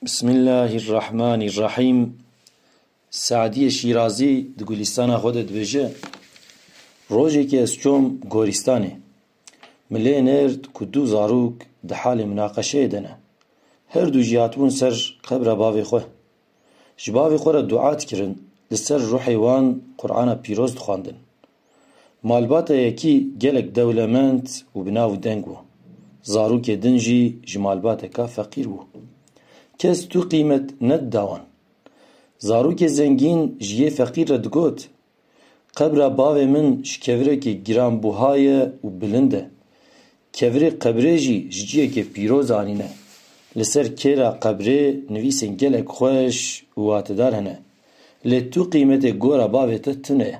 بسم الله الرحمن الرحيم. سعدي شيرازي دقولستان خود دبجه روجي كي اسچوم غورستاني ملي نرد كدو زاروك دحال مناقشه دنا هر دو جياتون سر قبر باوي خو جباوي خو دعات كرن لسر روحي وان قرآن بيروز دخواندن مالبات يكي جلك دولمنت وبناو دنگو زاروك دنجي جمالباتك فقير بو کس تو قیمت ند داوان زاروک زنگین جیه فقیر ردگوت قبر باوی من شکوره که گران بوهای و بلنده کوره قبره جیه که پیروز آنینه لسر کرا قبره نویسن گلک خوش و واتدار هنه لی تو قیمت گورا باوی تتنه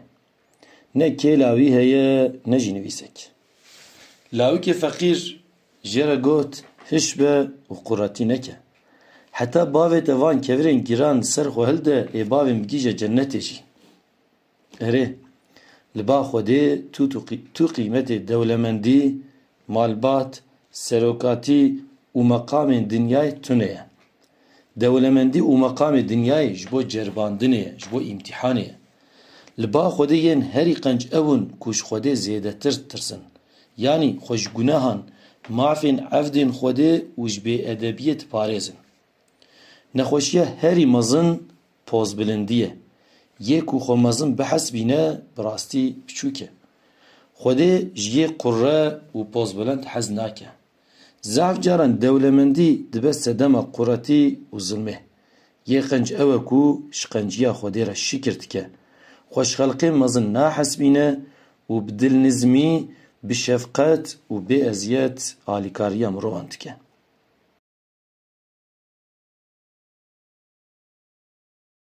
نه که لاوی هیه نجی نویسک لاوی که فقیر جره گوت هشبه و قراتی نکه حتی باوت وان کورین گیران سر خو هلده ای باویم گیجه جنتی جی اره لبا خوده تو قیمت دولمندی مالبات سروکاتی و مقام دنیای تونه دولمندی و مقام دنیای جبو جرباندنه جبو امتحانه لبا خوده ین هری قنج اون کوش خوده زیده ترسن یعنی خوش گناهان معفین عفدین خوده وجبه ادبیت پارزن نخوشیه هری مزن پوز بلندیه یکو خو مزن بحث بینه براستی بچوکه خوده جیه قره و پوز بلند حز ناکه زعف جاران دولمندی دبست دم قرتی و ظلمه یه قنج اوکو شقنجیه خوده را شکرت که خوش خلقی مزن ناحس بینه و بدل نزمی بشفقت و به ازیت آلیکاریا مروانت که